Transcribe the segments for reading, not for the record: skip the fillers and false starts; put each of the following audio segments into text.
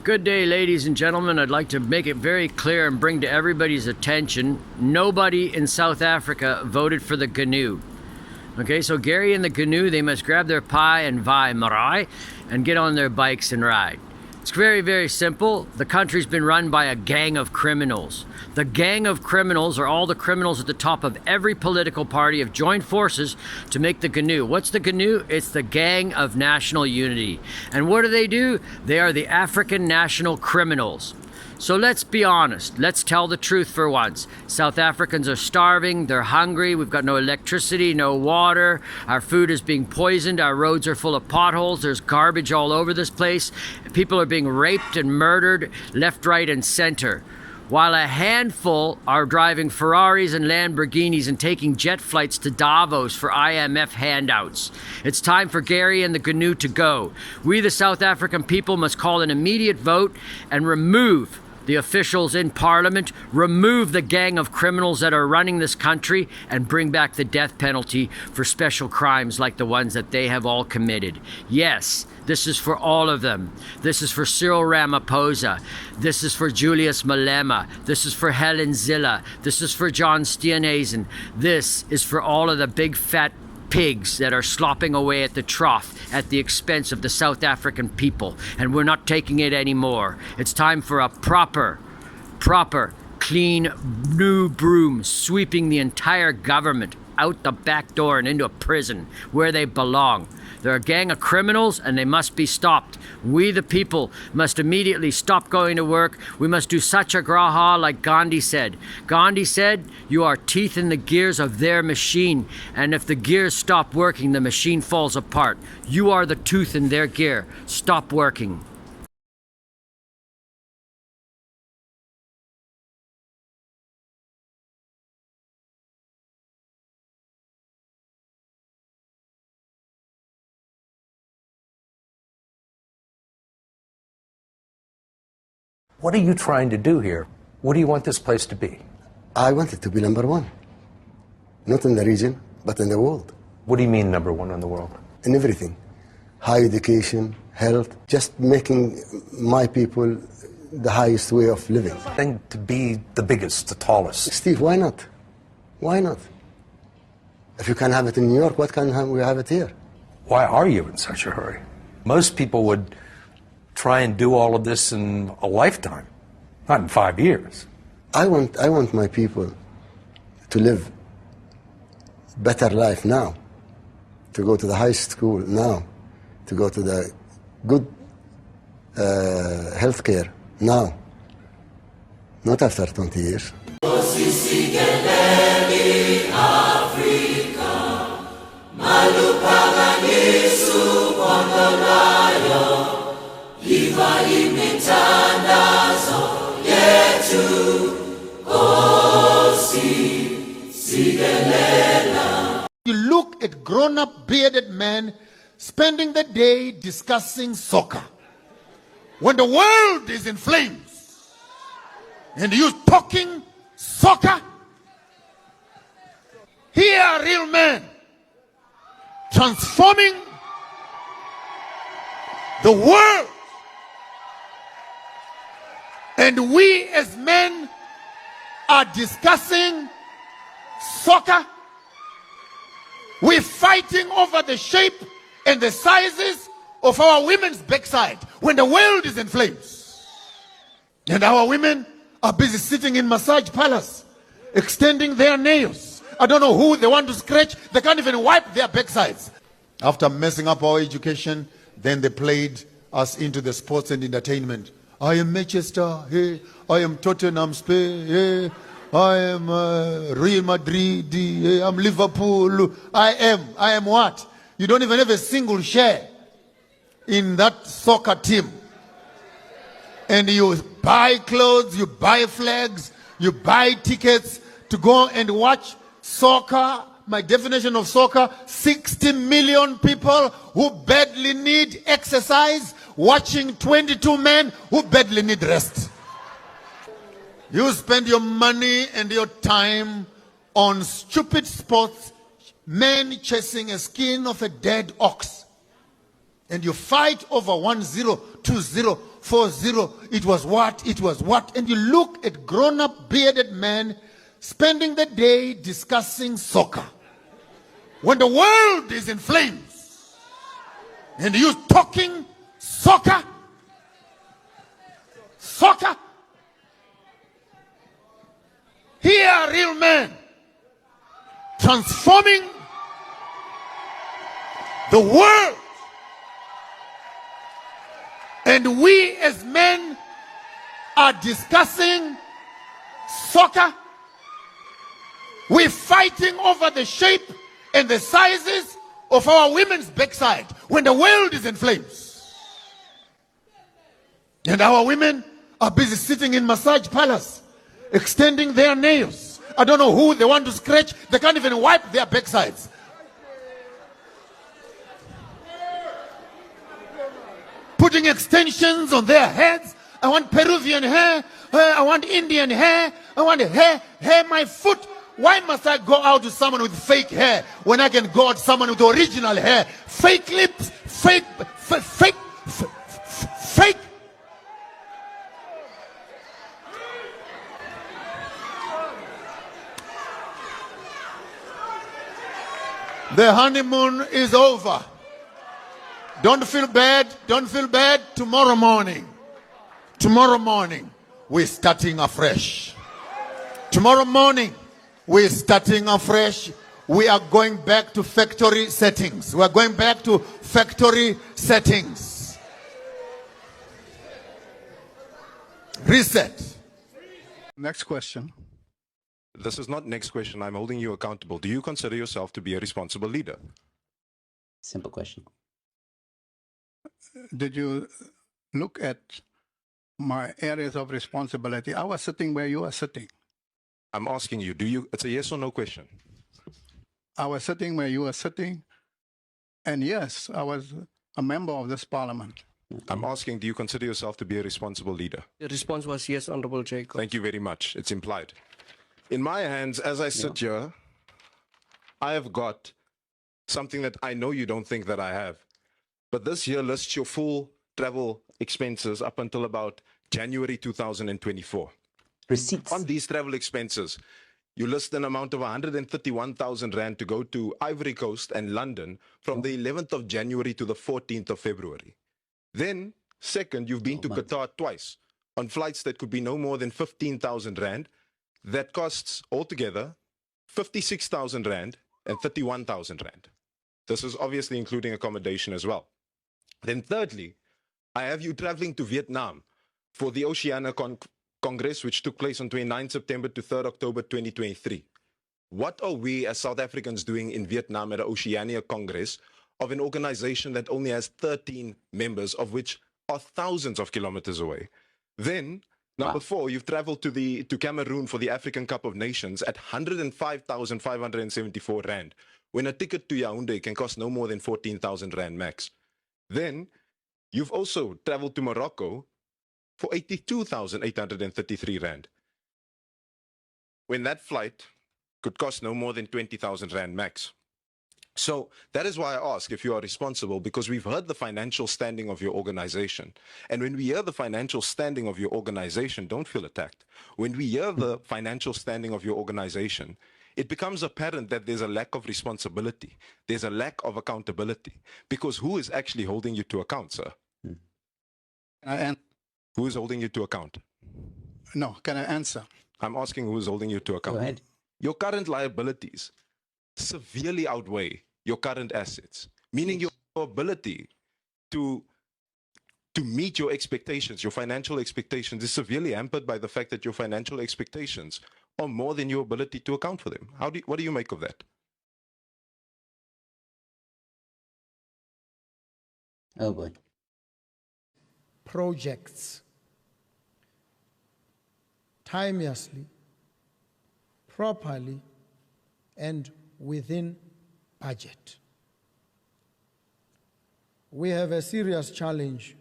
Good day, ladies and gentlemen. I'd like to make it very clear and bring to everybody's attention, nobody in South Africa voted for the GNU. Okay, so Gary and the GNU, they must grab their pie and vai marai and get on their bikes and ride. It's very, very simple. The country's been run by a gang of criminals. The gang of criminals, or all the criminals at the top of every political party, have joined forces to make the GNU. What's the GNU? It's the Gang of National Unity. And what do? They are the African national criminals. So let's be honest. Let's tell the truth for once. South Africans are starving. They're hungry. We've got no electricity, no water. Our food is being poisoned. Our roads are full of potholes. There's garbage all over this place. People are being raped and murdered left, right, and center. While a handful are driving Ferraris and Lamborghinis and taking jet flights to Davos for IMF handouts. It's time for Gary and the GNU to go. We, the South African people, must call an immediate vote and remove the officials in Parliament, remove the gang of criminals that are running this country, and bring back the death penalty for special crimes like the ones that they have all committed. Yes, this is for all of them. This is for Cyril Ramaphosa. This is for Julius Malema. This is for Helen Zille. This is for John Steenhuisen. This is for all of the big fat pigs that are slopping away at the trough at the expense of the South African people, and we're not taking it anymore. It's time for a proper, clean new broom sweeping the entire government out the back door and into a prison where they belong. They're a gang of criminals and they must be stopped. We, the people, must immediately stop going to work. We must do satyagraha like Gandhi said. Gandhi said, you are teeth in the gears of their machine, and if the gears stop working, the machine falls apart. You are the tooth in their gear. Stop working. What are you trying to do here? What do you want this place to be? I want it to be number one. Not in the region, but in the world. What do you mean number one in the world? In everything. High education, health, just making my people the highest way of living. And to be the biggest, the tallest. Steve, why not? Why not? If you can have it in New York, what can we have it here? Why are you in such a hurry? Most people would try and do all of this in a lifetime, not in 5 years. I want my people to live better life now, to go to the high school now, to go to the good health care now, not after 20 years. You look at grown-up bearded men spending the day discussing soccer. When the world is in flames and you talking soccer, here are real men transforming the world And we as men are discussing soccer. We're fighting over the shape and the sizes of our women's backside when the world is in flames. And our women are busy sitting in massage parlors, extending their nails. I don't know who they want to scratch. They can't even wipe their backsides. After messing up our education, then they played us into the sports and entertainment. I am Manchester, hey. I am Tottenham, Spain, hey. I am Real Madrid, hey. I'm Liverpool. I am what? You don't even have a single share in that soccer team. And you buy clothes, you buy flags, you buy tickets to go and watch soccer. My definition of soccer, 60 million people who badly need exercise, watching 22 men who badly need rest. You spend your money and your time on stupid sports, men chasing a skin of a dead ox. And you fight over 1-0, 2-0, 4-0. It was what? And you look at grown-up bearded men spending the day discussing soccer. When the world is in flames and you talking soccer, here are real men transforming the world. And we as men are discussing soccer. We're fighting over the shape and the sizes of our women's backside when the world is in flames. And our women are busy sitting in massage parlors, extending their nails. I don't know who they want to scratch. They can't even wipe their backsides. Putting extensions on their heads. I want Peruvian hair. I want Indian hair. I want hair my foot. Why must I go out to someone with fake hair when I can go out to someone with original hair? Fake lips, fake. The honeymoon is over. Don't feel bad. Tomorrow morning, we're starting afresh. Tomorrow morning, we're starting afresh. We are going back to factory settings. Reset. Next question. This is not next question. I'm holding you accountable. Do you consider yourself to be a responsible leader? Simple question. Did you look at my areas of responsibility? I was sitting where you are sitting. I'm asking you, do you, it's a yes or no question. I was sitting where you were sitting. And yes, I was a member of this parliament. I'm asking, do you consider yourself to be a responsible leader? The response was yes, Honorable Jacob. Thank you very much. It's implied. In my hands, as I sit here, I have got something that I know you don't think that I have. But this here lists your full travel expenses up until about January 2024. Receipts. On these travel expenses, you list an amount of 131,000 Rand to go to Ivory Coast and London from the 11th of January to the 14th of February. Then, second, you've been to Qatar twice on flights that could be no more than 15,000 Rand. That costs altogether 56,000 Rand and 31,000 Rand. This is obviously including accommodation as well. Then thirdly, I have you traveling to Vietnam for the Oceania Congress, which took place on 29 September to 3rd October 2023. What are we as South Africans doing in Vietnam at the Oceania Congress of an organization that only has 13 members, of which are thousands of kilometers away? Then, number four, you've traveled to Cameroon for the African Cup of Nations at 105,574 Rand, when a ticket to Yaoundé can cost no more than 14,000 Rand max. Then, you've also traveled to Morocco for 82,833 Rand, when that flight could cost no more than 20,000 Rand max. So that is why I ask if you are responsible, because we've heard the financial standing of your organization. And when we hear the financial standing of your organization, don't feel attacked. When we hear the financial standing of your organization, it becomes apparent that there's a lack of responsibility. There's a lack of accountability. Because who is actually holding you to account, sir? And Who is holding you to account? no, can I answer? I'm asking who is holding you to account. Go ahead. Your current liabilities severely outweigh your current assets, meaning your ability to meet your expectations, your financial expectations, is severely hampered by the fact that your financial expectations are more than your ability to account for them. What do you make of that? Oh boy. Projects timeously, properly, and within budget. We have a serious challenge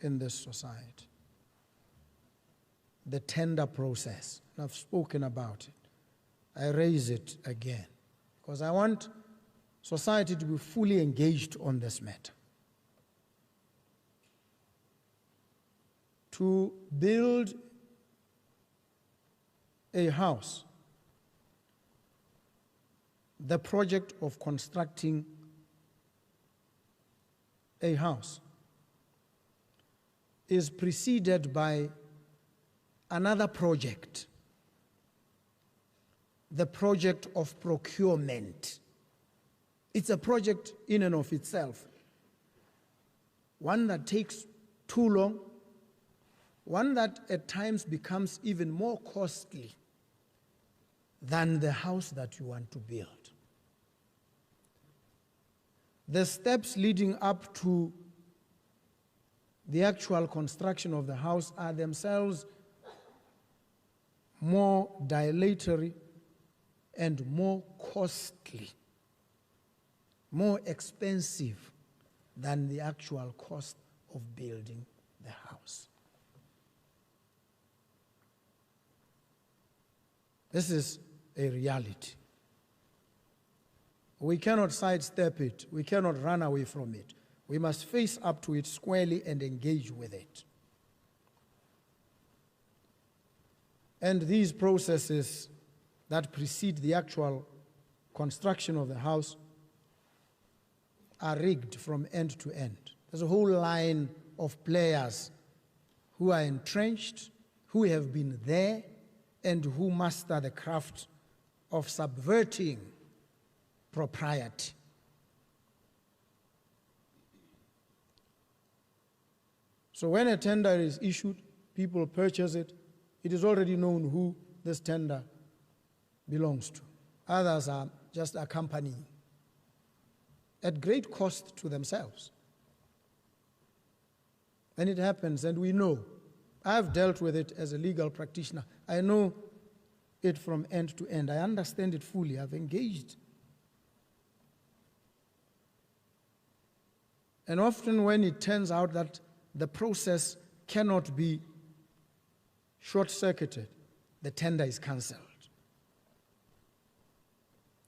in this society. The tender process. I've spoken about it. I raise it again because I want society to be fully engaged on this matter. To build a house, the project of constructing a house is preceded by another project, the project of procurement. It's a project in and of itself, one that takes too long, one that at times becomes even more costly than the house that you want to build. The steps leading up to the actual construction of the house are themselves more dilatory and more costly, more expensive than the actual cost of building the house. This is a reality. We cannot sidestep it. We cannot run away from it. We must face up to it squarely and engage with it. And these processes that precede the actual construction of the house are rigged from end to end. There's a whole line of players who are entrenched, who have been there, and who master the craft of subverting propriety. So when a tender is issued, people purchase it, it is already known who this tender belongs to. Others are just accompanying at great cost to themselves. And it happens, and we know. I've dealt with it as a legal practitioner. I know it from end to end. I understand it fully. I've engaged. And often when it turns out that the process cannot be short-circuited, the tender is cancelled.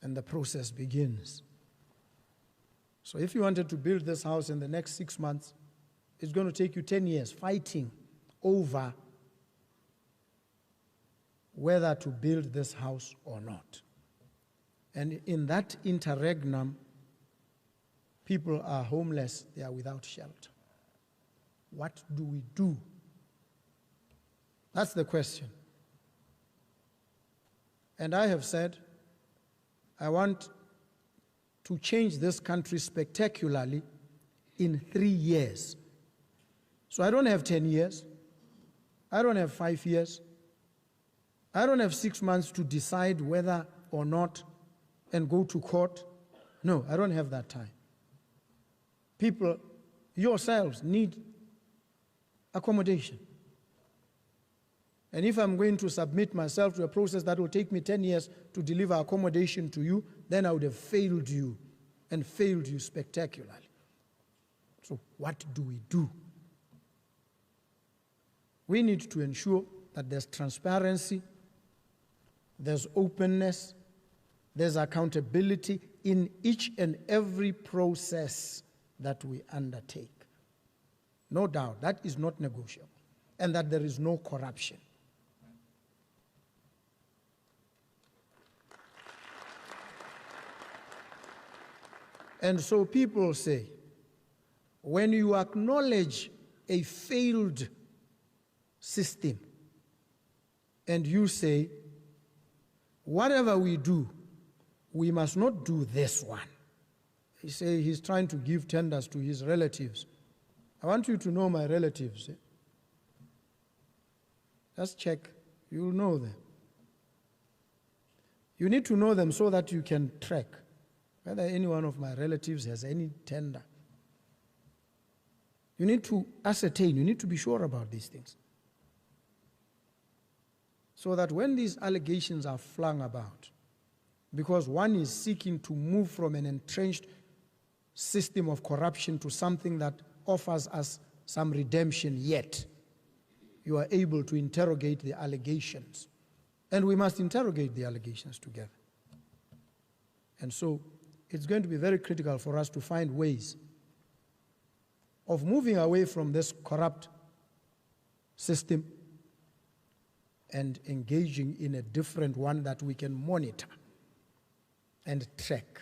And the process begins. So if you wanted to build this house in the next 6 months, it's going to take you 10 years fighting over whether to build this house or not. And in that interregnum, people are homeless, they are without shelter. What do we do? That's the question. And I have said, I want to change this country spectacularly in 3 years. So I don't have 10 years. I don't have 5 years. I don't have 6 months to decide whether or not and go to court. No, I don't have that time. People, yourselves, need accommodation. And if I'm going to submit myself to a process that will take me 10 years to deliver accommodation to you, then I would have failed you, and failed you spectacularly. So what do we do? We need to ensure that there's transparency, there's openness, there's accountability, in each and every process that we undertake. No doubt, that is not negotiable, and that there is no corruption. And so people say, when you acknowledge a failed system and you say, whatever we do, we must not do this one. He say he's trying to give tenders to his relatives. I want you to know my relatives. Just check, you'll know them. You need to know them so that you can track whether any one of my relatives has any tender. You need to ascertain, you need to be sure about these things. So that when these allegations are flung about, because one is seeking to move from an entrenched system of corruption to something that offers us some redemption, yet you are able to interrogate the allegations. And we must interrogate the allegations together. And so it's going to be very critical for us to find ways of moving away from this corrupt system and engaging in a different one that we can monitor and track.